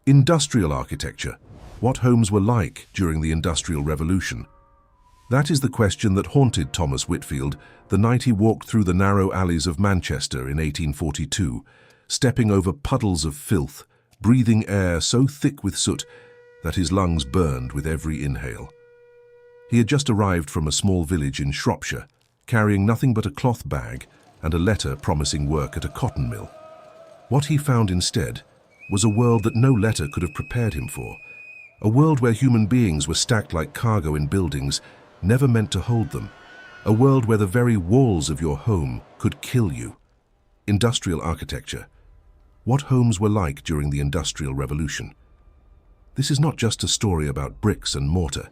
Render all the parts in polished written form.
Industrial architecture. What homes were like during the Industrial Revolution? That is the question that haunted Thomas Whitfield the night he walked through the narrow alleys of Manchester in 1842, stepping over puddles of filth, breathing air so thick with soot that his lungs burned with every inhale. He had just arrived from a small village in Shropshire, carrying nothing but a cloth bag and a letter promising work at a cotton mill. What he found instead was a world that no letter could have prepared him for, a world where human beings were stacked like cargo in buildings never meant to hold them, a world where the very walls of your home could kill you. Industrial architecture. What homes were like during the Industrial Revolution? This is not just a story about bricks and mortar.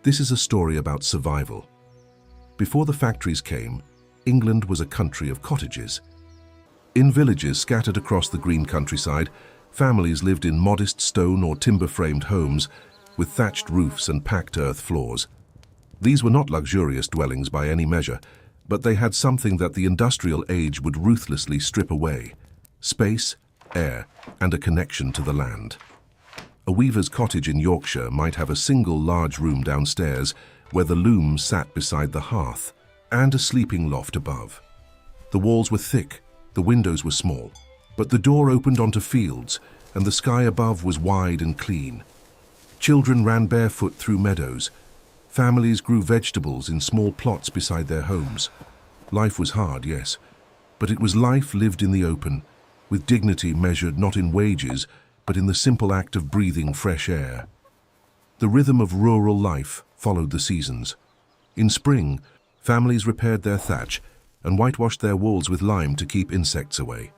This is a story about survival. Before the factories came, England was a country of cottages. In villages scattered across the green countryside, families lived in modest stone or timber-framed homes with thatched roofs and packed earth floors. These were not luxurious dwellings by any measure, but they had something that the industrial age would ruthlessly strip away: space, air, and a connection to the land. A weaver's cottage in Yorkshire might have a single large room downstairs where the loom sat beside the hearth, and a sleeping loft above. The walls were thick, the windows were small, but the door opened onto fields, and the sky above was wide and clean. Children ran barefoot through meadows. Families grew vegetables in small plots beside their homes. Life was hard, yes, but it was life lived in the open, with dignity measured not in wages, but in the simple act of breathing fresh air. The rhythm of rural life followed the seasons. In spring, families repaired their thatch and whitewashed their walls with lime to keep insects away.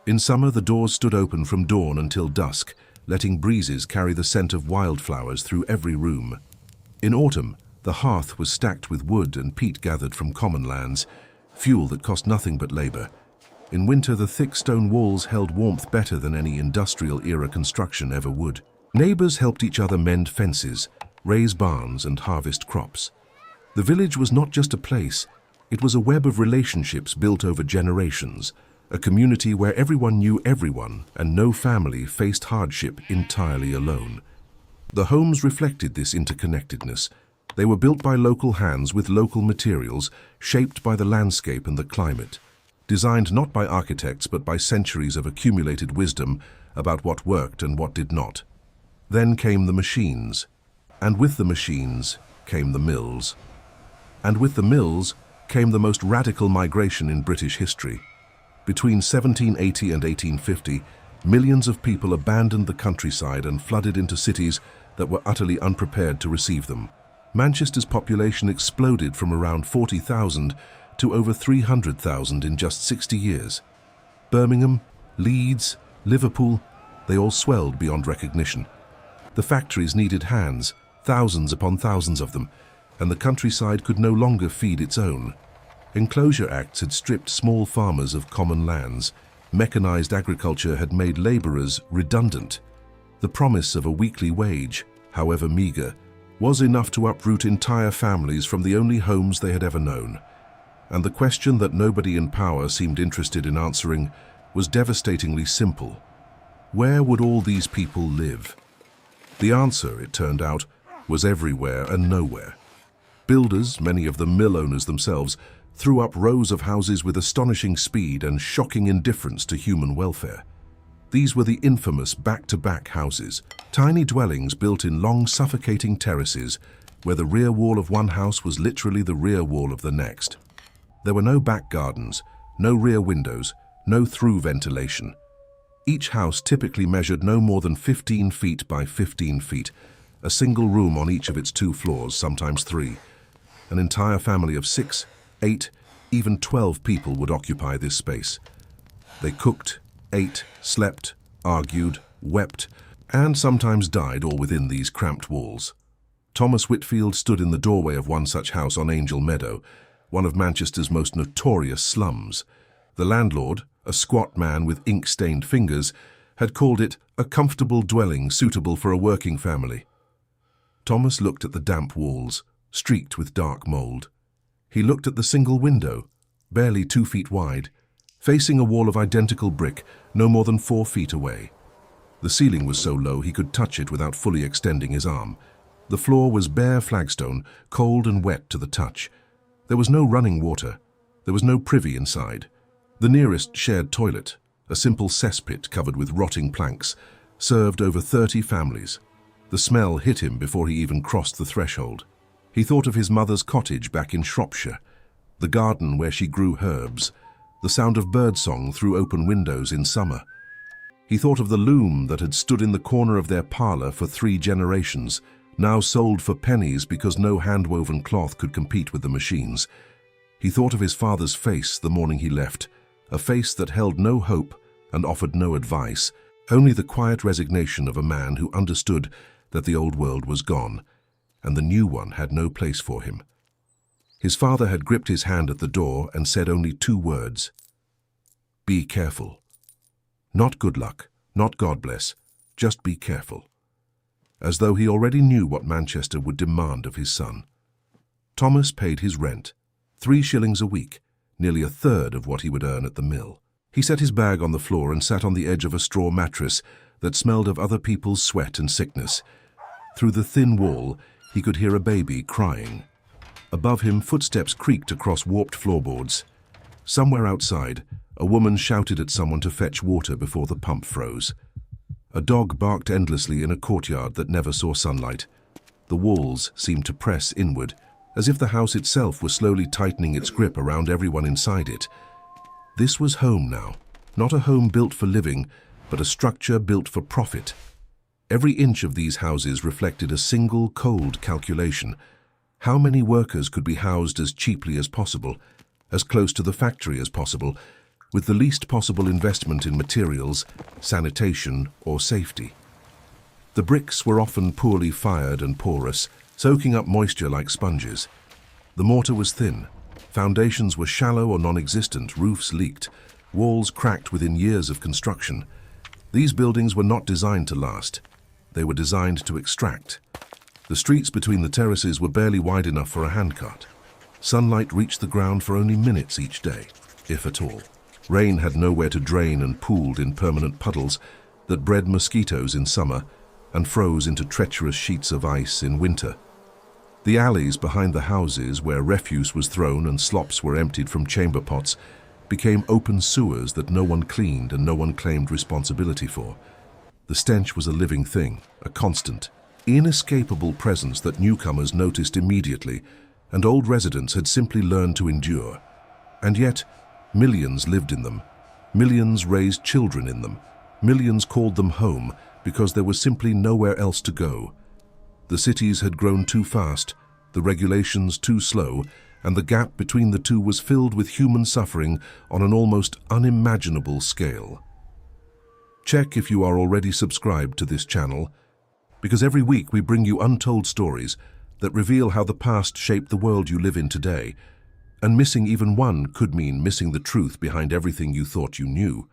In summer, the doors stood open from dawn until dusk, letting breezes carry the scent of wildflowers through every room. In autumn, the hearth was stacked with wood and peat gathered from common lands, fuel that cost nothing but labor. In winter, the thick stone walls held warmth better than any industrial-era construction ever would. Neighbors helped each other mend fences, raise barns, and harvest crops. The village was not just a place, it was a web of relationships built over generations, a community where everyone knew everyone and no family faced hardship entirely alone. The homes reflected this interconnectedness. They were built by local hands with local materials, shaped by the landscape and the climate, designed not by architects but by centuries of accumulated wisdom about what worked and what did not. Then came the machines, and with the machines came the mills. And with the mills came the most radical migration in British history. Between 1780 and 1850, millions of people abandoned the countryside and flooded into cities that were utterly unprepared to receive them. Manchester's population exploded from around 40,000 to over 300,000 in just 60 years. Birmingham, Leeds, Liverpool, they all swelled beyond recognition. The factories needed hands, thousands upon thousands of them, and the countryside could no longer feed its own. Enclosure Acts had stripped small farmers of common lands. Mechanized agriculture had made laborers redundant. The promise of a weekly wage, however meager, was enough to uproot entire families from the only homes they had ever known. And the question that nobody in power seemed interested in answering was devastatingly simple. Where would all these people live? The answer, it turned out, was everywhere and nowhere. Builders, many of them mill owners themselves, threw up rows of houses with astonishing speed and shocking indifference to human welfare. These were the infamous back-to-back houses, tiny dwellings built in long suffocating terraces where the rear wall of one house was literally the rear wall of the next. There were no back gardens, no rear windows, no through ventilation. Each house typically measured no more than 15 feet by 15 feet, a single room on each of its 2 floors, sometimes 3. An entire family of 6, 8, even 12 people would occupy this space. They cooked, ate, slept, argued, wept, and sometimes died all within these cramped walls. Thomas Whitfield stood in the doorway of one such house on Angel Meadow, one of Manchester's most notorious slums. The landlord, a squat man with ink-stained fingers, had called it a comfortable dwelling suitable for a working family. Thomas looked at the damp walls, streaked with dark mold. He looked at the single window, barely 2 feet wide, facing a wall of identical brick no more than 4 feet away. The ceiling was so low he could touch it without fully extending his arm. The floor was bare flagstone, cold and wet to the touch. There was no running water. There was no privy inside. The nearest shared toilet, a simple cesspit covered with rotting planks, served over 30 families. The smell hit him before he even crossed the threshold. He thought of his mother's cottage back in Shropshire, the garden where she grew herbs, the sound of birdsong through open windows in summer. He thought of the loom that had stood in the corner of their parlour for 3 generations, now sold for pennies because no hand-woven cloth could compete with the machines. He thought of his father's face the morning he left, a face that held no hope and offered no advice, only the quiet resignation of a man who understood that the old world was gone, and the new one had no place for him. His father had gripped his hand at the door and said only 2 words. Be careful. Not good luck, not God bless, just be careful. As though he already knew what Manchester would demand of his son. Thomas paid his rent, 3 shillings a week, nearly a third of what he would earn at the mill. He set his bag on the floor and sat on the edge of a straw mattress that smelled of other people's sweat and sickness. Through the thin wall, he could hear a baby crying. Above him, footsteps creaked across warped floorboards. Somewhere outside, a woman shouted at someone to fetch water before the pump froze. A dog barked endlessly in a courtyard that never saw sunlight. The walls seemed to press inward, as if the house itself was slowly tightening its grip around everyone inside it. This was home now, not a home built for living, but a structure built for profit. Every inch of these houses reflected a single, cold calculation. How many workers could be housed as cheaply as possible, as close to the factory as possible, with the least possible investment in materials, sanitation, or safety? The bricks were often poorly fired and porous, soaking up moisture like sponges. The mortar was thin. Foundations were shallow or non-existent, roofs leaked, walls cracked within years of construction. These buildings were not designed to last. They were designed to extract. The streets between the terraces were barely wide enough for a handcart. Sunlight reached the ground for only minutes each day, if at all. Rain had nowhere to drain and pooled in permanent puddles that bred mosquitoes in summer and froze into treacherous sheets of ice in winter. The alleys behind the houses, where refuse was thrown and slops were emptied from chamber pots, became open sewers that no one cleaned and no one claimed responsibility for. The stench was a living thing, a constant, inescapable presence that newcomers noticed immediately, and old residents had simply learned to endure. And yet, millions lived in them. Millions raised children in them. Millions called them home because there was simply nowhere else to go. The cities had grown too fast, the regulations too slow, and the gap between the two was filled with human suffering on an almost unimaginable scale. Check if you are already subscribed to this channel, because every week we bring you untold stories that reveal how the past shaped the world you live in today, and missing even one could mean missing the truth behind everything you thought you knew.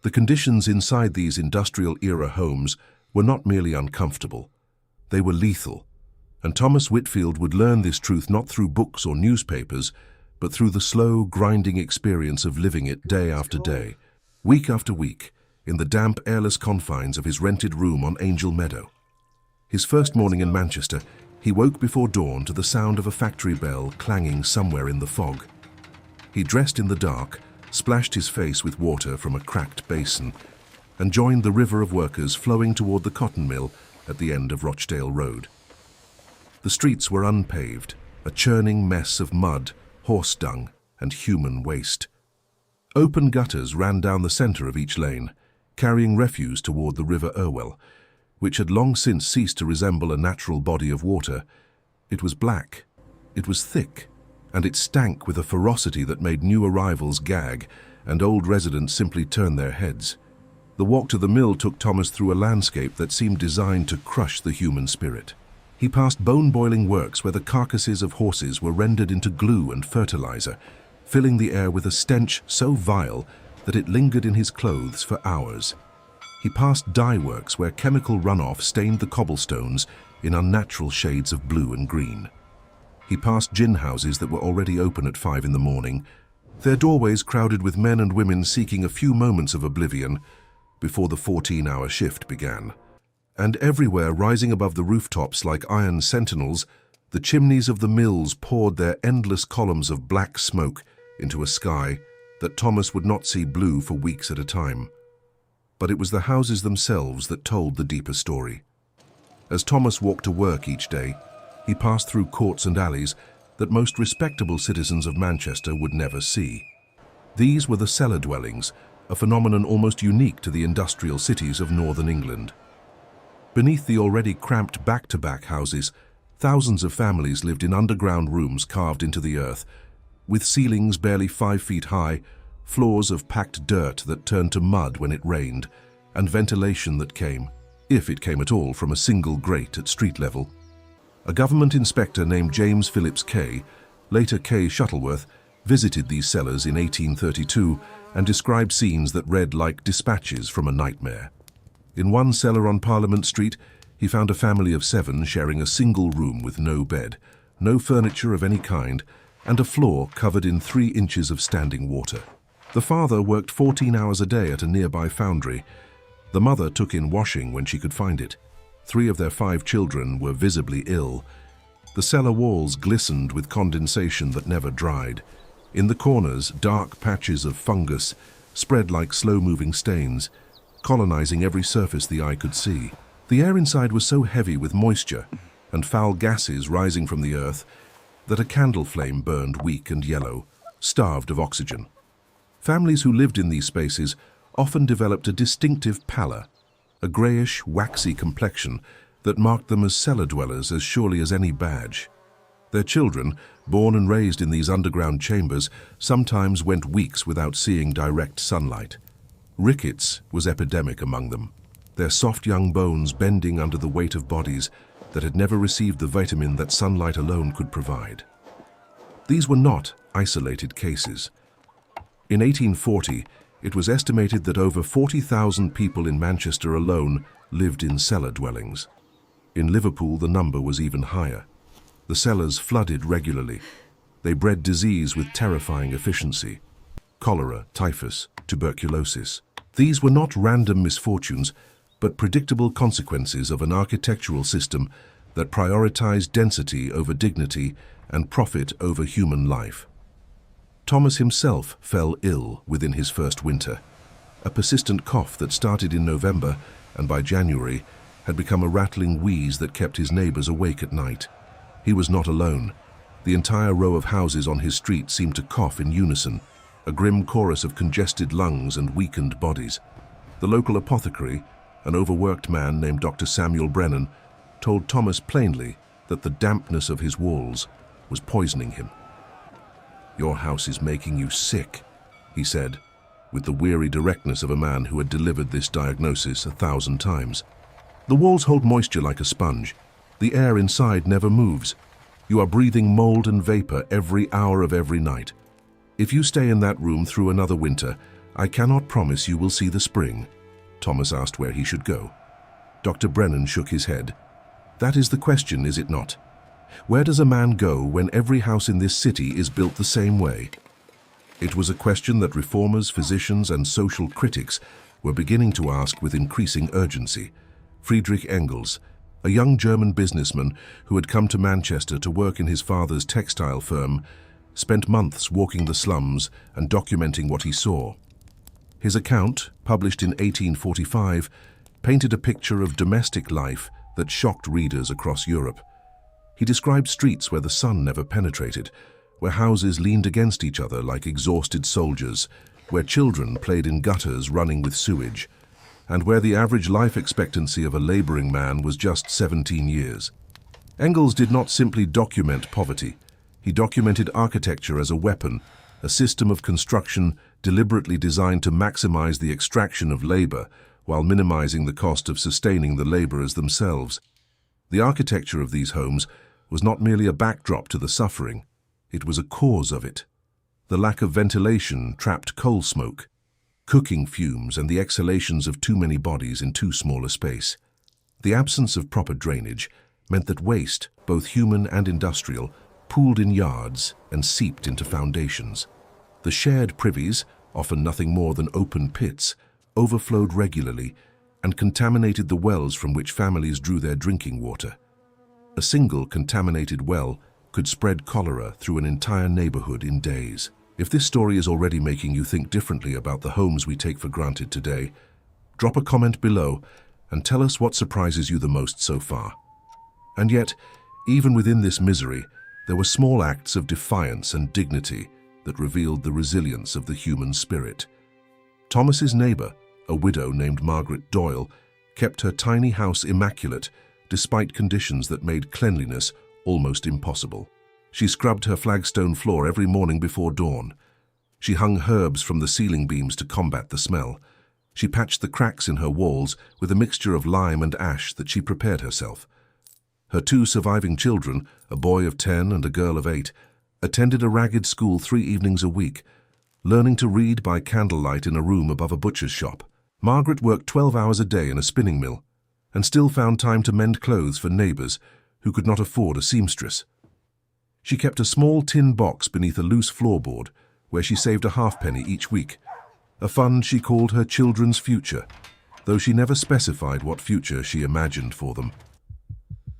The conditions inside these industrial-era homes were not merely uncomfortable. They were lethal, and Thomas Whitfield would learn this truth not through books or newspapers, but through the slow, grinding experience of living it day after day, week after week, in the damp, airless confines of his rented room on Angel Meadow. His first morning in Manchester, he woke before dawn to the sound of a factory bell clanging somewhere in the fog. He dressed in the dark, splashed his face with water from a cracked basin, and joined the river of workers flowing toward the cotton mill at the end of Rochdale Road. The streets were unpaved, a churning mess of mud, horse dung, and human waste. Open gutters ran down the center of each lane, carrying refuse toward the River Irwell, which had long since ceased to resemble a natural body of water. It was black, it was thick, and it stank with a ferocity that made new arrivals gag and old residents simply turn their heads. The walk to the mill took Thomas through a landscape that seemed designed to crush the human spirit. He passed bone-boiling works where the carcasses of horses were rendered into glue and fertilizer, filling the air with a stench so vile that it lingered in his clothes for hours. He passed dye works where chemical runoff stained the cobblestones in unnatural shades of blue and green. He passed gin houses that were already open at 5 in the morning, their doorways crowded with men and women seeking a few moments of oblivion, before the 14-hour shift began. And everywhere, rising above the rooftops like iron sentinels, the chimneys of the mills poured their endless columns of black smoke into a sky that Thomas would not see blue for weeks at a time. But it was the houses themselves that told the deeper story. As Thomas walked to work each day, he passed through courts and alleys that most respectable citizens of Manchester would never see. These were the cellar dwellings, a phenomenon almost unique to the industrial cities of northern England. Beneath the already cramped back-to-back houses, thousands of families lived in underground rooms carved into the earth, with ceilings barely 5 feet high, floors of packed dirt that turned to mud when it rained, and ventilation that came, if it came at all, from a single grate at street level. A government inspector named James Phillips Kay, later Kay Shuttleworth, visited these cellars in 1832 and described scenes that read like dispatches from a nightmare. In one cellar on Parliament Street, he found a family of 7 sharing a single room with no bed, no furniture of any kind, and a floor covered in 3 inches of standing water. The father worked 14 hours a day at a nearby foundry. The mother took in washing when she could find it. 3 of their 5 children were visibly ill. The cellar walls glistened with condensation that never dried. In the corners, dark patches of fungus spread like slow-moving stains, colonizing every surface the eye could see. The air inside was so heavy with moisture and foul gases rising from the earth that a candle flame burned weak and yellow, starved of oxygen. Families who lived in these spaces often developed a distinctive pallor, a greyish, waxy complexion that marked them as cellar dwellers as surely as any badge. Their children, born and raised in these underground chambers, sometimes went weeks without seeing direct sunlight. Rickets was epidemic among them, their soft young bones bending under the weight of bodies that had never received the vitamin that sunlight alone could provide. These were not isolated cases. In 1840, it was estimated that over 40,000 people in Manchester alone lived in cellar dwellings. In Liverpool, the number was even higher. The cellars flooded regularly. They bred disease with terrifying efficiency: cholera, typhus, tuberculosis. These were not random misfortunes, but predictable consequences of an architectural system that prioritized density over dignity and profit over human life. Thomas himself fell ill within his first winter. A persistent cough that started in November and by January had become a rattling wheeze that kept his neighbors awake at night. He was not alone. The entire row of houses on his street seemed to cough in unison, a grim chorus of congested lungs and weakened bodies. The local apothecary, an overworked man named Dr. Samuel Brennan, told Thomas plainly that the dampness of his walls was poisoning him. "Your house is making you sick," he said, with the weary directness of a man who had delivered this diagnosis 1,000 times. "The walls hold moisture like a sponge. The air inside never moves. You are breathing mold and vapor every hour of every night. If you stay in that room through another winter, I cannot promise you will see the spring." Thomas asked where he should go. Dr. Brennan shook his head. "That is the question, is it not? Where does a man go when every house in this city is built the same way?" It was a question that reformers, physicians, and social critics were beginning to ask with increasing urgency. Friedrich Engels, a young German businessman who had come to Manchester to work in his father's textile firm, spent months walking the slums and documenting what he saw. His account, published in 1845, painted a picture of domestic life that shocked readers across Europe. He described streets where the sun never penetrated, where houses leaned against each other like exhausted soldiers, where children played in gutters running with sewage, and where the average life expectancy of a laboring man was just 17 years. Engels did not simply document poverty. He documented architecture as a weapon, a system of construction deliberately designed to maximize the extraction of labor while minimizing the cost of sustaining the laborers themselves. The architecture of these homes was not merely a backdrop to the suffering, it was a cause of it. The lack of ventilation trapped coal smoke, cooking fumes, and the exhalations of too many bodies in too small a space. The absence of proper drainage meant that waste, both human and industrial, pooled in yards and seeped into foundations. The shared privies, often nothing more than open pits, overflowed regularly and contaminated the wells from which families drew their drinking water. A single contaminated well could spread cholera through an entire neighborhood in days. If this story is already making you think differently about the homes we take for granted today, drop a comment below and tell us what surprises you the most so far. And yet, even within this misery, there were small acts of defiance and dignity that revealed the resilience of the human spirit. Thomas's neighbor, a widow named Margaret Doyle, kept her tiny house immaculate despite conditions that made cleanliness almost impossible. She scrubbed her flagstone floor every morning before dawn. She hung herbs from the ceiling beams to combat the smell. She patched the cracks in her walls with a mixture of lime and ash that she prepared herself. Her 2 surviving children, a boy of 10 and a girl of 8, attended a ragged school 3 evenings a week, learning to read by candlelight in a room above a butcher's shop. Margaret worked 12 hours a day in a spinning mill and still found time to mend clothes for neighbors who could not afford a seamstress. She kept a small tin box beneath a loose floorboard where she saved a halfpenny each week, a fund she called her children's future, though she never specified what future she imagined for them.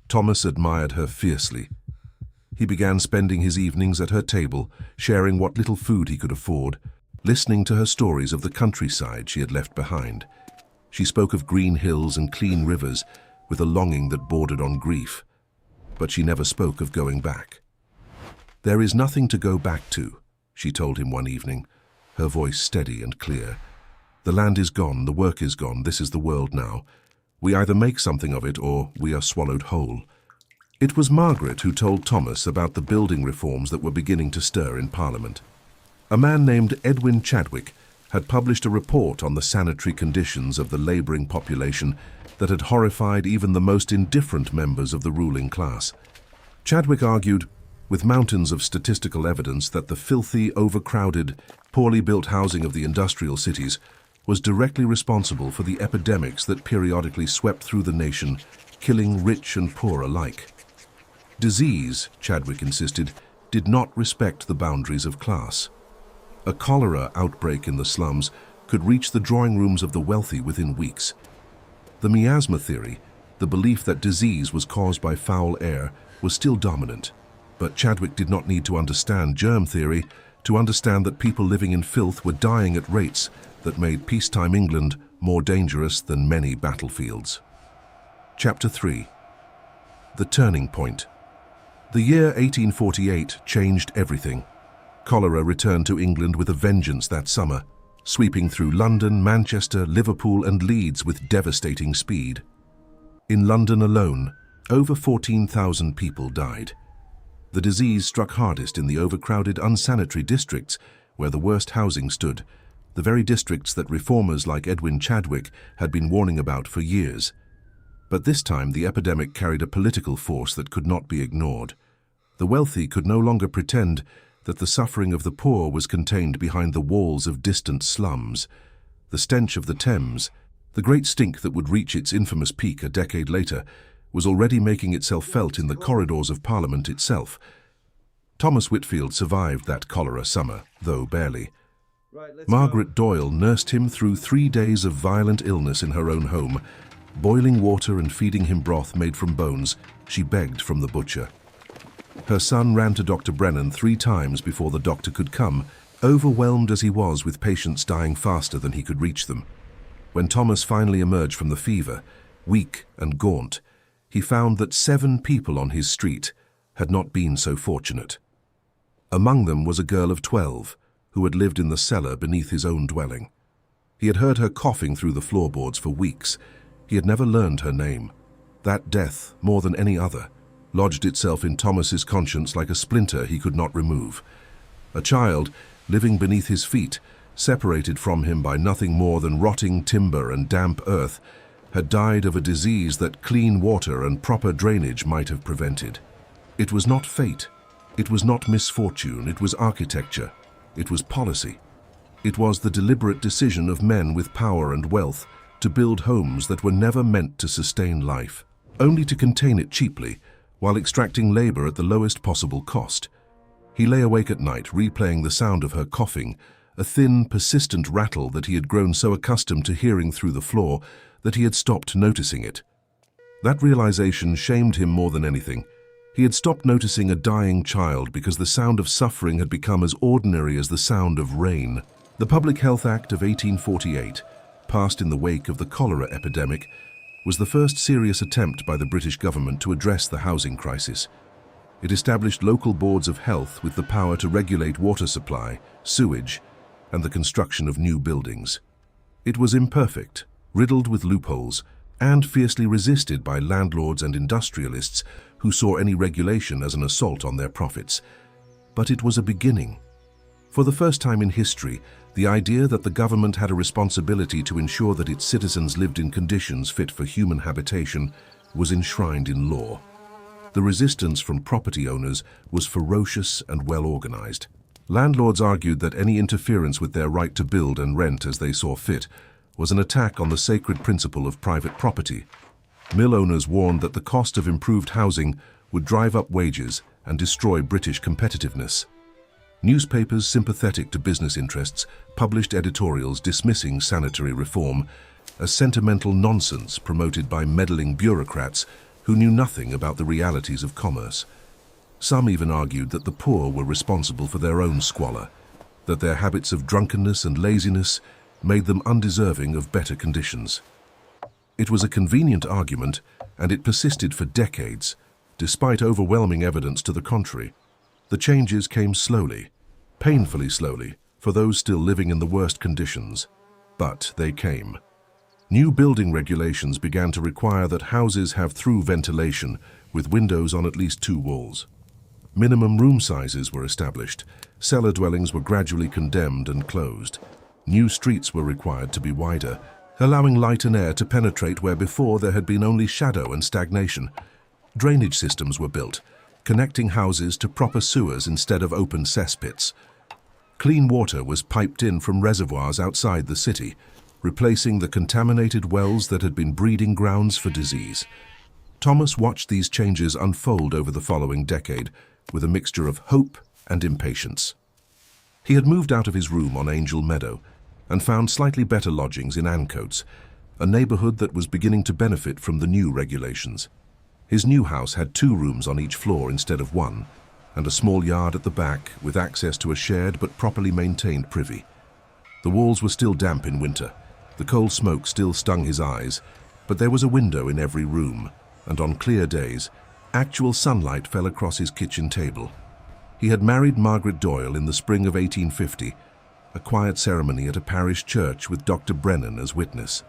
Thomas admired her fiercely. He began spending his evenings at her table, sharing what little food he could afford, listening to her stories of the countryside she had left behind. She spoke of green hills and clean rivers with a longing that bordered on grief, but she never spoke of going back. "There is nothing to go back to," she told him one evening, her voice steady and clear. "The land is gone, the work is gone, this is the world now. We either make something of it or we are swallowed whole." It was Margaret who told Thomas about the building reforms that were beginning to stir in Parliament. A man named Edwin Chadwick had published a report on the sanitary conditions of the labouring population that had horrified even the most indifferent members of the ruling class. Chadwick argued, with mountains of statistical evidence, that the filthy, overcrowded, poorly built housing of the industrial cities was directly responsible for the epidemics that periodically swept through the nation, killing rich and poor alike. Disease, Chadwick insisted, did not respect the boundaries of class. A cholera outbreak in the slums could reach the drawing rooms of the wealthy within weeks. The miasma theory, the belief that disease was caused by foul air, was still dominant. But Chadwick did not need to understand germ theory to understand that people living in filth were dying at rates that made peacetime England more dangerous than many battlefields. Chapter 3. The Turning Point. The year 1848 changed everything. Cholera returned to England with a vengeance that summer, sweeping through London, Manchester, Liverpool and Leeds with devastating speed. In London alone, over 14,000 people died. The disease struck hardest in the overcrowded, unsanitary districts where the worst housing stood, the very districts that reformers like Edwin Chadwick had been warning about for years. But this time the epidemic carried a political force that could not be ignored. The wealthy could no longer pretend that the suffering of the poor was contained behind the walls of distant slums. The stench of the Thames, the great stink that would reach its infamous peak a decade later, was already making itself felt in the corridors of Parliament itself. Thomas Whitfield survived that cholera summer, though barely. Margaret Doyle nursed him through 3 days of violent illness in her own home. Boiling water and feeding him broth made from bones, she begged from the butcher. Her son ran to Dr. Brennan 3 times before the doctor could come, overwhelmed as he was with patients dying faster than he could reach them. When Thomas finally emerged from the fever, weak and gaunt, he found that 7 people on his street had not been so fortunate. Among them was a girl of 12 who had lived in the cellar beneath his own dwelling. He had heard her coughing through the floorboards for weeks. He had never learned her name. That death, more than any other, lodged itself in Thomas's conscience like a splinter he could not remove. A child, living beneath his feet, separated from him by nothing more than rotting timber and damp earth, had died of a disease that clean water and proper drainage might have prevented. It was not fate. It was not misfortune. It was architecture. It was policy. It was the deliberate decision of men with power and wealth to build homes that were never meant to sustain life, only to contain it cheaply while extracting labor at the lowest possible cost. He lay awake at night replaying the sound of her coughing a thin, persistent rattle that he had grown so accustomed to hearing through the floor that he had stopped noticing it. That realization shamed him more than anything. He had stopped noticing a dying child because the sound of suffering had become as ordinary as the sound of rain. The Public Health Act of 1848, passed in the wake of the cholera epidemic, was the first serious attempt by the British government to address the housing crisis. It established local boards of health with the power to regulate water supply, sewage, and the construction of new buildings. It was imperfect, riddled with loopholes, and fiercely resisted by landlords and industrialists who saw any regulation as an assault on their profits. But it was a beginning. For the first time in history, the idea that the government had a responsibility to ensure that its citizens lived in conditions fit for human habitation was enshrined in law. The resistance from property owners was ferocious and well organized. Landlords argued that any interference with their right to build and rent as they saw fit was an attack on the sacred principle of private property. Mill owners warned that the cost of improved housing would drive up wages and destroy British competitiveness. Newspapers sympathetic to business interests published editorials dismissing sanitary reform as sentimental nonsense promoted by meddling bureaucrats who knew nothing about the realities of commerce. Some even argued that the poor were responsible for their own squalor, that their habits of drunkenness and laziness made them undeserving of better conditions. It was a convenient argument, and it persisted for decades, despite overwhelming evidence to the contrary. The changes came slowly, painfully slowly, for those still living in the worst conditions. But they came. New building regulations began to require that houses have through ventilation with windows on at least 2 walls. Minimum room sizes were established. Cellar dwellings were gradually condemned and closed. New streets were required to be wider, allowing light and air to penetrate where before there had been only shadow and stagnation. Drainage systems were built, connecting houses to proper sewers instead of open cesspits. Clean water was piped in from reservoirs outside the city, replacing the contaminated wells that had been breeding grounds for disease. Thomas watched these changes unfold over the following decade with a mixture of hope and impatience. He had moved out of his room on Angel Meadow and found slightly better lodgings in Ancoats, a neighborhood that was beginning to benefit from the new regulations. His new house had 2 rooms on each floor instead of 1, and a small yard at the back with access to a shared but properly maintained privy. The walls were still damp in winter. The cold smoke still stung his eyes, but there was a window in every room, and on clear days, actual sunlight fell across his kitchen table. He had married Margaret Doyle in the spring of 1850, a quiet ceremony at a parish church with Dr. Brennan as witness.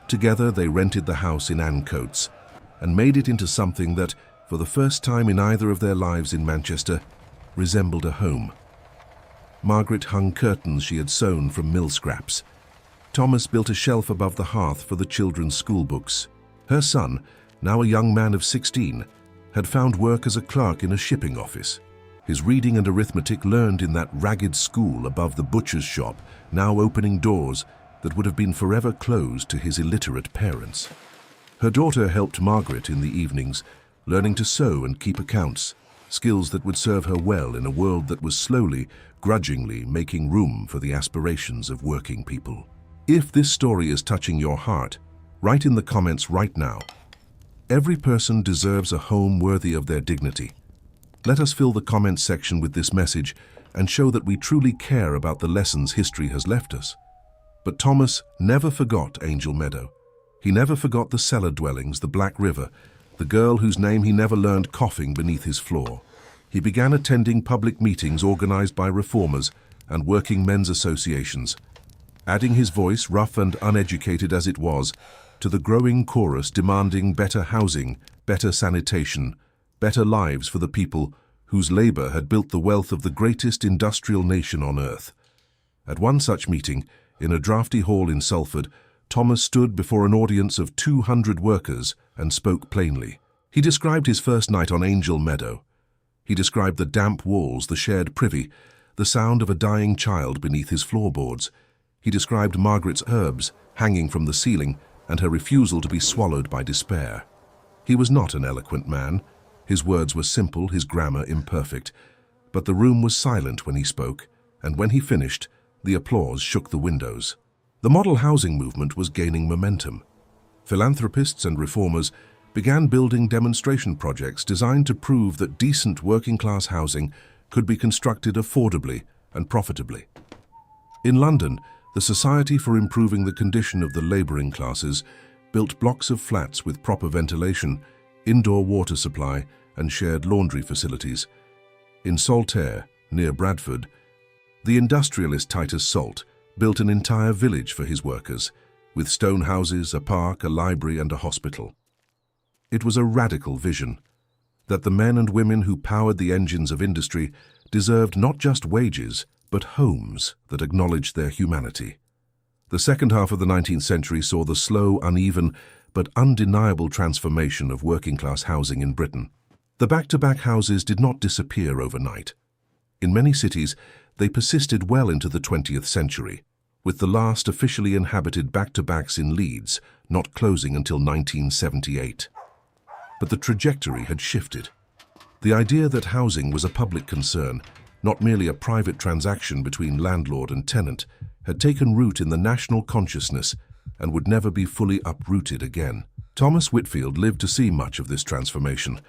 Together they rented the house in Ancoats and made it into something that, for the first time in either of their lives in Manchester, resembled a home. Margaret hung curtains she had sewn from mill scraps. Thomas built a shelf above the hearth for the children's school books. Her son, now a young man of 16, had found work as a clerk in a shipping office. His reading and arithmetic learned in that ragged school above the butcher's shop, now opening doors that would have been forever closed to his illiterate parents. Her daughter helped Margaret in the evenings, learning to sew and keep accounts, skills that would serve her well in a world that was slowly, grudgingly making room for the aspirations of working people. If this story is touching your heart, write in the comments right now. Every person deserves a home worthy of their dignity. Let us fill the comments section with this message and show that we truly care about the lessons history has left us. But Thomas never forgot Angel Meadow. He never forgot the cellar dwellings, the Black River, the girl whose name he never learned coughing beneath his floor. He began attending public meetings organized by reformers and working men's associations, adding his voice, rough and uneducated as it was, to the growing chorus demanding better housing, better sanitation, better lives for the people whose labor had built the wealth of the greatest industrial nation on earth. At one such meeting, in a drafty hall in Salford, Thomas stood before an audience of 200 workers and spoke plainly. He described his first night on Angel Meadow. He described the damp walls, the shared privy, the sound of a dying child beneath his floorboards. He described Margaret's herbs hanging from the ceiling and her refusal to be swallowed by despair. He was not an eloquent man. His words were simple, his grammar imperfect. But the room was silent when he spoke, and when he finished, The applause shook the windows. The model housing movement was gaining momentum. Philanthropists and reformers began building demonstration projects designed to prove that decent working-class housing could be constructed affordably and profitably. In London, the Society for Improving the Condition of the Labouring Classes built blocks of flats with proper ventilation, indoor water supply, and shared laundry facilities. In Saltaire, near Bradford, the industrialist Titus Salt built an entire village for his workers, with stone houses, a park, a library, and a hospital. It was a radical vision, that the men and women who powered the engines of industry deserved not just wages, but homes that acknowledged their humanity. The second half of the 19th century saw the slow, uneven, but undeniable transformation of working-class housing in Britain. The back-to-back houses did not disappear overnight. In many cities, they persisted well into the 20th century, with the last officially inhabited back-to-backs in Leeds not closing until 1978. But the trajectory had shifted. The idea that housing was a public concern, not merely a private transaction between landlord and tenant, had taken root in the national consciousness and would never be fully uprooted again. Thomas Whitfield lived to see much of this transformation.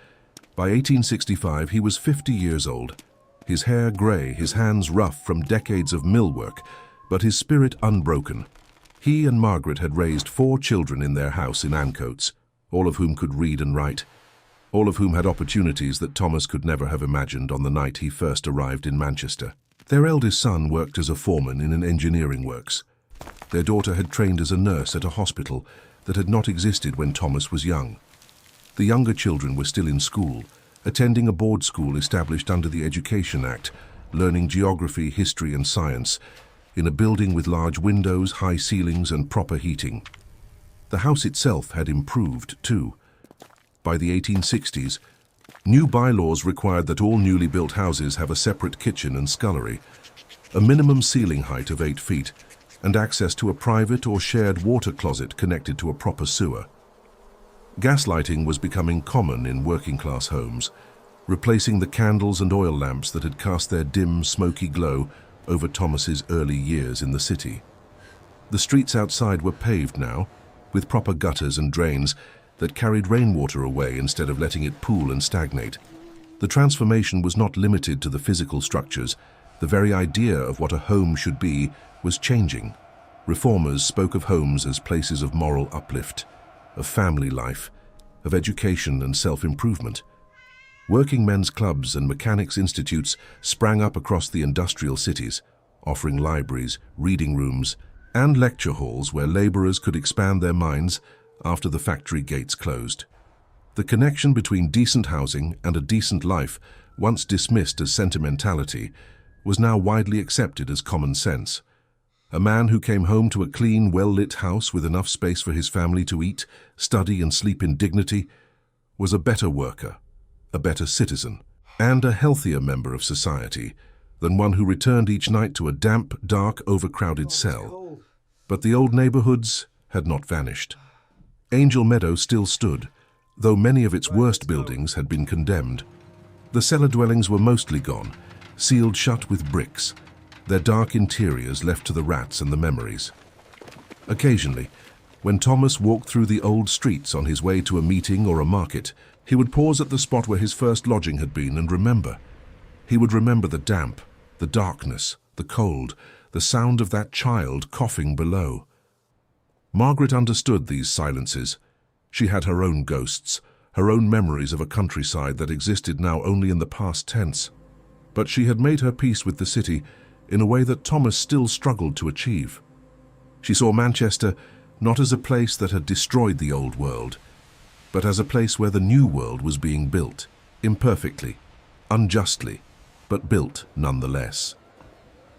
By 1865, he was 50 years old, his hair grey, his hands rough from decades of mill work, but his spirit unbroken. He and Margaret had raised 4 children in their house in Ancoats, all of whom could read and write, all of whom had opportunities that Thomas could never have imagined on the night he first arrived in Manchester. Their eldest son worked as a foreman in an engineering works. Their daughter had trained as a nurse at a hospital that had not existed when Thomas was young. The younger children were still in school, attending a board school established under the Education Act, learning geography, history and science, in a building with large windows, high ceilings and proper heating. The house itself had improved too. By the 1860s, new bylaws required that all newly built houses have a separate kitchen and scullery, a minimum ceiling height of 8 feet, and access to a private or shared water closet connected to a proper sewer. Gas lighting was becoming common in working-class homes, replacing the candles and oil lamps that had cast their dim, smoky glow over Thomas's early years in the city. The streets outside were paved now, with proper gutters and drains that carried rainwater away instead of letting it pool and stagnate. The transformation was not limited to the physical structures. The very idea of what a home should be was changing. Reformers spoke of homes as places of moral uplift, of family life, of education and self-improvement. Working men's clubs and mechanics' institutes sprang up across the industrial cities, offering libraries, reading rooms, and lecture halls where laborers could expand their minds after the factory gates closed. The connection between decent housing and a decent life, once dismissed as sentimentality, was now widely accepted as common sense. A man who came home to a clean, well-lit house with enough space for his family to eat, study and sleep in dignity was a better worker, a better citizen, and a healthier member of society than one who returned each night to a damp, dark, overcrowded cell. But the old neighborhoods had not vanished. Angel Meadow still stood, though many of its worst buildings had been condemned. The cellar dwellings were mostly gone, sealed shut with bricks, their dark interiors left to the rats and the memories. Occasionally, when Thomas walked through the old streets on his way to a meeting or a market, he would pause at the spot where his first lodging had been and remember. He would remember the damp, the darkness, the cold, the sound of that child coughing below. Margaret understood these silences. She had her own ghosts, her own memories of a countryside that existed now only in the past tense. But she had made her peace with the city in a way that Thomas still struggled to achieve. She saw Manchester not as a place that had destroyed the old world, but as a place where the new world was being built, imperfectly, unjustly, but built nonetheless.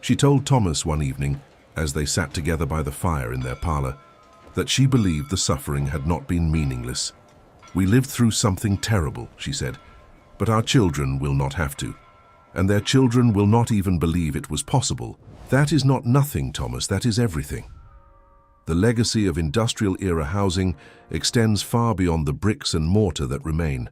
She told Thomas one evening, as they sat together by the fire in their parlour, that she believed the suffering had not been meaningless. "We lived through something terrible," she said, "but our children will not have to. And their children will not even believe it was possible. That is not nothing, Thomas, that is everything." The legacy of industrial-era housing extends far beyond the bricks and mortar that remain.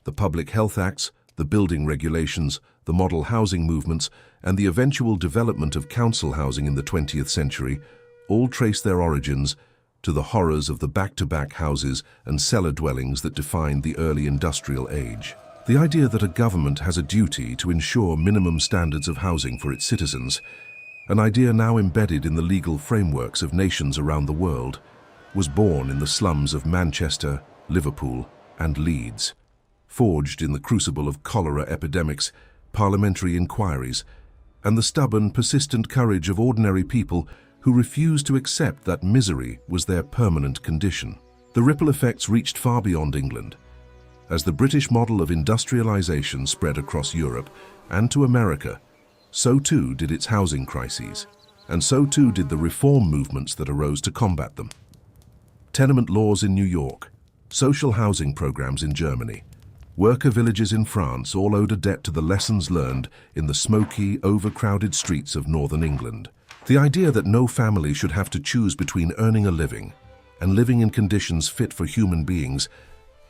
The Public Health Acts, The building regulations, the model housing movements, and the eventual development of council housing in the 20th century all trace their origins to the horrors of the back-to-back houses and cellar dwellings that defined the early industrial age. The idea that a government has a duty to ensure minimum standards of housing for its citizens, an idea now embedded in the legal frameworks of nations around the world, was born in the slums of Manchester, Liverpool, and Leeds, forged in the crucible of cholera epidemics, parliamentary inquiries, and the stubborn, persistent courage of ordinary people who refused to accept that misery was their permanent condition. The ripple effects reached far beyond England. As the British model of industrialization spread across Europe and to America, so too did its housing crises, and so too did the reform movements that arose to combat them. Tenement laws in New York, social housing programs in Germany, worker villages in France all owed a debt to the lessons learned in the smoky, overcrowded streets of northern England. The idea that no family should have to choose between earning a living and living in conditions fit for human beings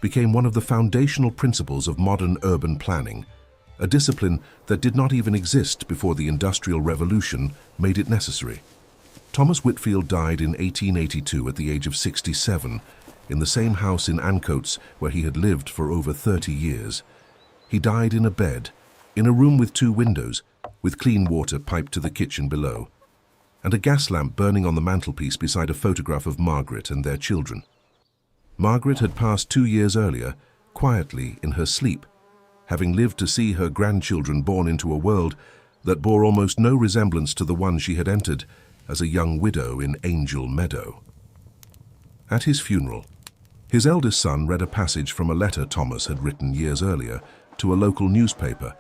became one of the foundational principles of modern urban planning, a discipline that did not even exist before the Industrial Revolution made it necessary. Thomas Whitfield died in 1882 at the age of 67 in the same house in Ancoats where he had lived for over 30 years. He died in a bed, in a room with 2 windows, with clean water piped to the kitchen below, and a gas lamp burning on the mantelpiece beside a photograph of Margaret and their children. Margaret had passed 2 years earlier, quietly in her sleep, having lived to see her grandchildren born into a world that bore almost no resemblance to the one she had entered as a young widow in Angel Meadow. At his funeral, his eldest son read a passage from a letter Thomas had written years earlier to a local newspaper,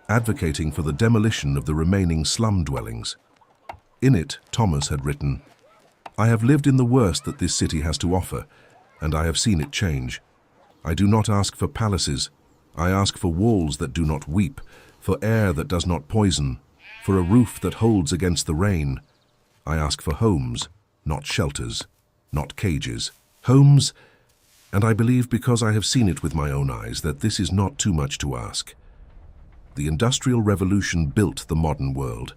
advocating for the demolition of the remaining slum dwellings. In it, Thomas had written, "I have lived in the worst that this city has to offer, and I have seen it change. I do not ask for palaces. I ask for walls that do not weep, for air that does not poison, for a roof that holds against the rain. I ask for homes, not shelters, not cages. Homes, and I believe because I have seen it with my own eyes that this is not too much to ask. The Industrial Revolution built the modern world.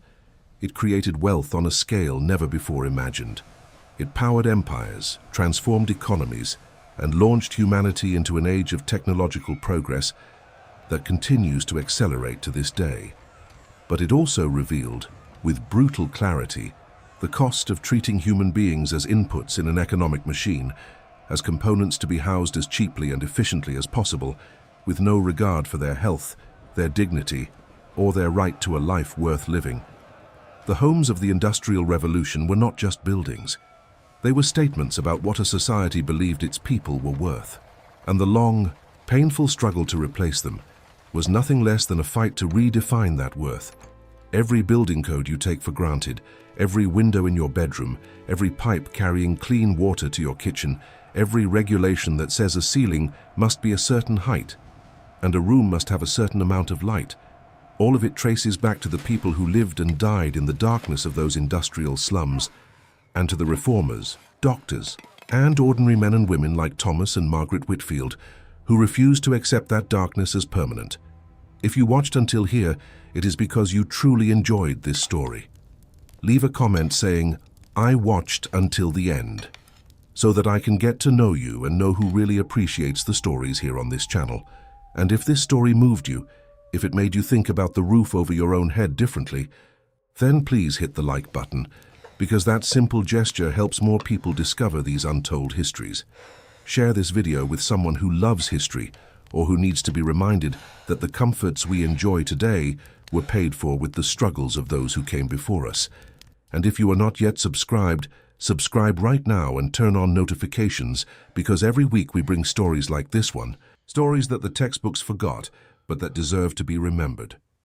It created wealth on a scale never before imagined. It powered empires, transformed economies, and launched humanity into an age of technological progress that continues to accelerate to this day. But it also revealed, with brutal clarity, the cost of treating human beings as inputs in an economic machine, as components to be housed as cheaply and efficiently as possible, with no regard for their health, their dignity, or their right to a life worth living. The homes of the Industrial Revolution were not just buildings. They were statements about what a society believed its people were worth. And the long, painful struggle to replace them was nothing less than a fight to redefine that worth. Every building code you take for granted, every window in your bedroom, every pipe carrying clean water to your kitchen, every regulation that says a ceiling must be a certain height, and a room must have a certain amount of light, all of it traces back to the people who lived and died in the darkness of those industrial slums, and to the reformers, doctors, and ordinary men and women like Thomas and Margaret Whitfield, who refused to accept that darkness as permanent. If you watched until here, it is because you truly enjoyed this story. Leave a comment saying, "I watched until the end," so that I can get to know you and know who really appreciates the stories here on this channel. And if this story moved you, if it made you think about the roof over your own head differently, then please hit the like button, because that simple gesture helps more people discover these untold histories. Share this video with someone who loves history or who needs to be reminded that the comforts we enjoy today were paid for with the struggles of those who came before us. And if you are not yet subscribed, subscribe right now and turn on notifications, because every week we bring stories like this one, stories that the textbooks forgot, but that deserve to be remembered.